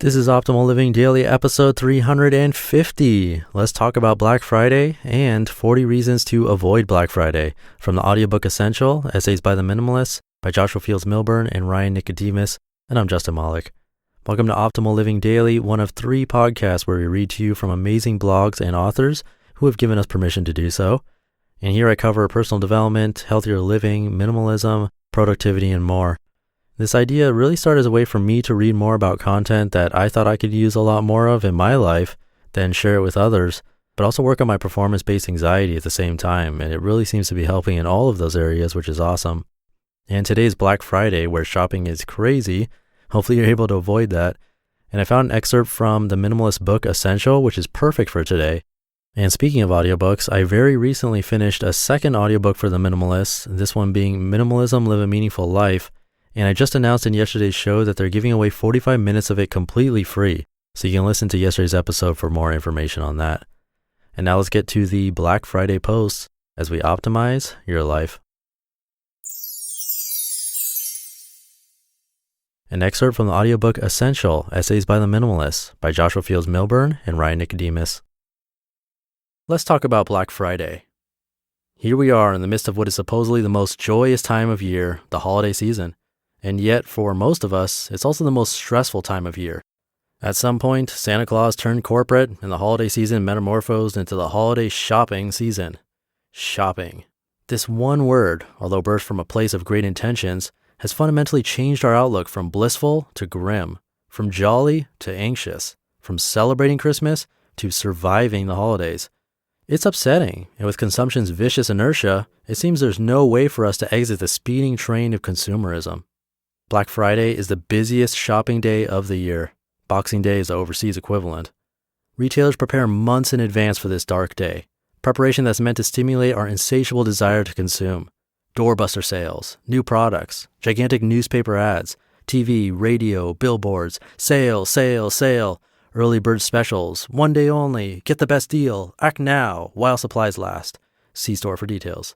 This is Optimal Living Daily episode 350. Let's talk about Black Friday and 40 reasons to avoid Black Friday from the audiobook Essential, Essays by the Minimalists by Joshua Fields Millburn and Ryan Nicodemus, and I'm Justin Malik. Welcome to Optimal Living Daily, one of 3 podcasts where we read to you from amazing blogs and authors who have given us permission to do so. And here I cover personal development, healthier living, minimalism, productivity, and more. This idea really started as a way for me to read more about content that I thought I could use a lot more of in my life, then share it with others, but also work on my performance-based anxiety at the same time, and it really seems to be helping in all of those areas, which is awesome. And today's Black Friday, where shopping is crazy. Hopefully you're able to avoid that. And I found an excerpt from the minimalist book Essential, which is perfect for today. And speaking of audiobooks, I very recently finished a second audiobook for the minimalists, this one being Minimalism, Live a Meaningful Life. And I just announced in yesterday's show that they're giving away 45 minutes of it completely free. So you can listen to yesterday's episode for more information on that. And now let's get to the Black Friday posts as we optimize your life. An excerpt from the audiobook Essential, Essays by the Minimalists by Joshua Fields Millburn and Ryan Nicodemus. Let's talk about Black Friday. Here we are in the midst of what is supposedly the most joyous time of year, the holiday season. And yet, for most of us, it's also the most stressful time of year. At some point, Santa Claus turned corporate and the holiday season metamorphosed into the holiday shopping season. Shopping. This one word, although birthed from a place of great intentions, has fundamentally changed our outlook from blissful to grim, from jolly to anxious, from celebrating Christmas to surviving the holidays. It's upsetting, and with consumption's vicious inertia, it seems there's no way for us to exit the speeding train of consumerism. Black Friday is the busiest shopping day of the year. Boxing Day is the overseas equivalent. Retailers prepare months in advance for this dark day, preparation that's meant to stimulate our insatiable desire to consume. Doorbuster sales, new products, gigantic newspaper ads, TV, radio, billboards, sale, sale, sale, early bird specials, one day only, get the best deal, act now, while supplies last. See store for details.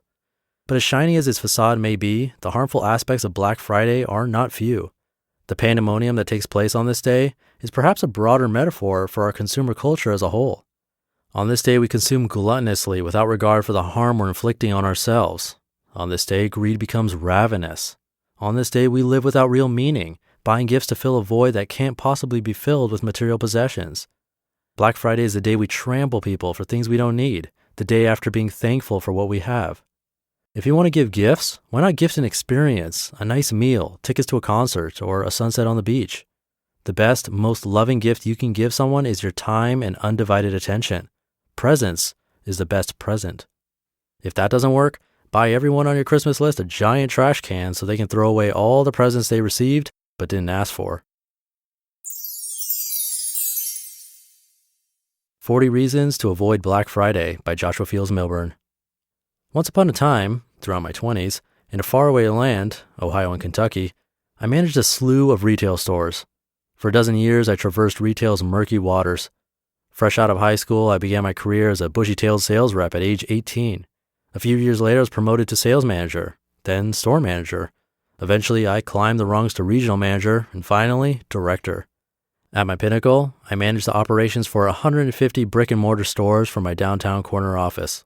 But as shiny as its facade may be, the harmful aspects of Black Friday are not few. The pandemonium that takes place on this day is perhaps a broader metaphor for our consumer culture as a whole. On this day, we consume gluttonously without regard for the harm we're inflicting on ourselves. On this day, greed becomes ravenous. On this day, we live without real meaning, buying gifts to fill a void that can't possibly be filled with material possessions. Black Friday is the day we trample people for things we don't need, the day after being thankful for what we have. If you want to give gifts, why not gift an experience, a nice meal, tickets to a concert, or a sunset on the beach? The best, most loving gift you can give someone is your time and undivided attention. Presence is the best present. If that doesn't work, buy everyone on your Christmas list a giant trash can so they can throw away all the presents they received but didn't ask for. 40 Reasons to Avoid Black Friday by Joshua Fields Millburn. Once upon a time, throughout my 20s, in a faraway land, Ohio and Kentucky, I managed a slew of retail stores. For a dozen years, I traversed retail's murky waters. Fresh out of high school, I began my career as a bushy-tailed sales rep at age 18. A few years later, I was promoted to sales manager, then store manager. Eventually, I climbed the rungs to regional manager, and finally, director. At my pinnacle, I managed the operations for 150 brick-and-mortar stores from my downtown corner office.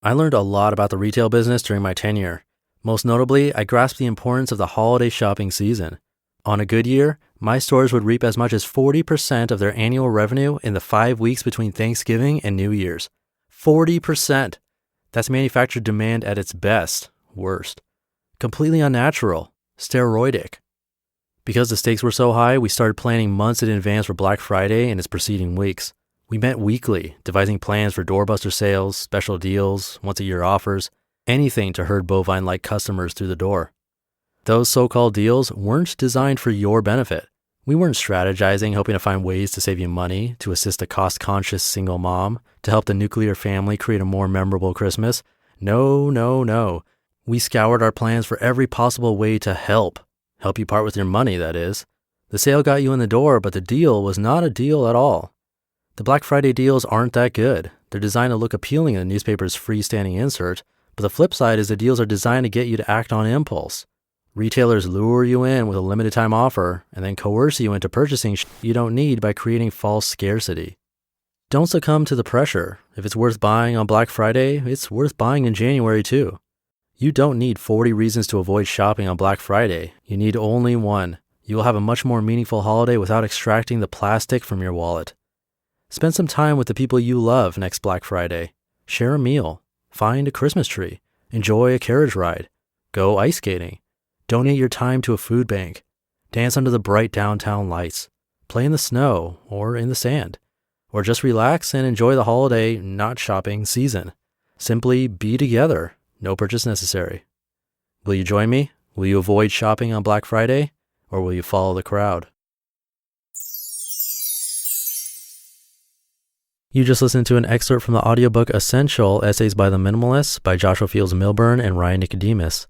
I learned a lot about the retail business during my tenure. Most notably, I grasped the importance of the holiday shopping season. On a good year, my stores would reap as much as 40% of their annual revenue in the 5 weeks between Thanksgiving and New Year's. 40%! That's manufacturer demand at its best, worst. Completely unnatural, steroidic. Because the stakes were so high, we started planning months in advance for Black Friday and its preceding weeks. We met weekly, devising plans for doorbuster sales, special deals, once-a-year offers, anything to herd bovine-like customers through the door. Those so-called deals weren't designed for your benefit. We weren't strategizing, hoping to find ways to save you money, to assist a cost-conscious single mom, to help the nuclear family create a more memorable Christmas. No, no, no. We scoured our plans for every possible way to help you part with your money, that is. The sale got you in the door, but the deal was not a deal at all. The Black Friday deals aren't that good. They're designed to look appealing in the newspaper's freestanding insert, but the flip side is the deals are designed to get you to act on impulse. Retailers lure you in with a limited time offer and then coerce you into purchasing you don't need by creating false scarcity. Don't succumb to the pressure. If it's worth buying on Black Friday, it's worth buying in January too. You don't need 40 reasons to avoid shopping on Black Friday. You need only one. You will have a much more meaningful holiday without extracting the plastic from your wallet. Spend some time with the people you love next Black Friday. Share a meal. Find a Christmas tree. Enjoy a carriage ride. Go ice skating. Donate your time to a food bank. Dance under the bright downtown lights. Play in the snow or in the sand. Or just relax and enjoy the holiday, not shopping season. Simply be together. No purchase necessary. Will you join me? Will you avoid shopping on Black Friday? Or will you follow the crowd? You just listened to an excerpt from the audiobook Essential, Essays by the Minimalists by Joshua Fields Millburn and Ryan Nicodemus.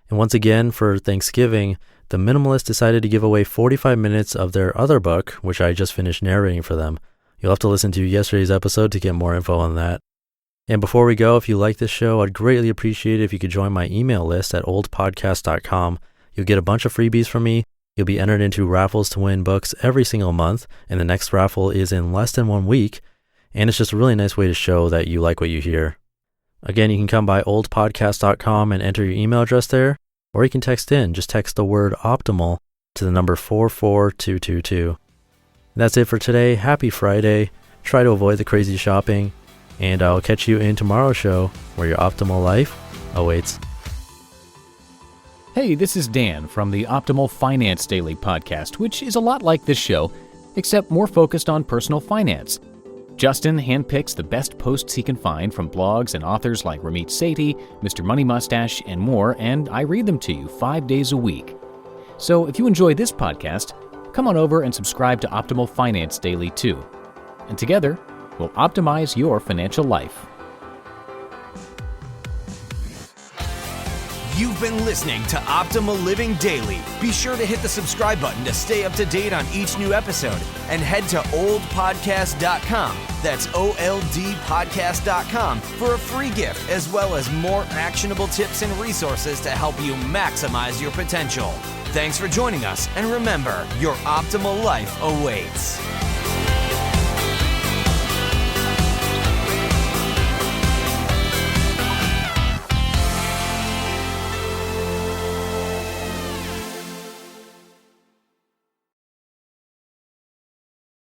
And once again, for Thanksgiving, the Minimalists decided to give away 45 minutes of their other book, which I just finished narrating for them. You'll have to listen to yesterday's episode to get more info on that. And before we go, if you like this show, I'd greatly appreciate it if you could join my email list at oldpodcast.com. You'll get a bunch of freebies from me. You'll be entered into raffles to win books every single month, and the next raffle is in less than 1 week. And it's just a really nice way to show that you like what you hear. Again, you can come by oldpodcast.com and enter your email address there, or you can text in. Just text the word optimal to the number 44222. That's it for today. Happy Friday. Try to avoid the crazy shopping, and I'll catch you in tomorrow's show where your optimal life awaits. Hey, this is Dan from the Optimal Finance Daily podcast, which is a lot like this show, except more focused on personal finance. Justin handpicks the best posts he can find from blogs and authors like Ramit Sethi, Mr. Money Mustache, and more, and I read them to you 5 days a week. So if you enjoy this podcast, come on over and subscribe to Optimal Finance Daily too. And together, we'll optimize your financial life. You've been listening to Optimal Living Daily. Be sure to hit the subscribe button to stay up to date on each new episode and head to oldpodcast.com. That's OLDpodcast.com for a free gift as well as more actionable tips and resources to help you maximize your potential. Thanks for joining us, and remember, your optimal life awaits.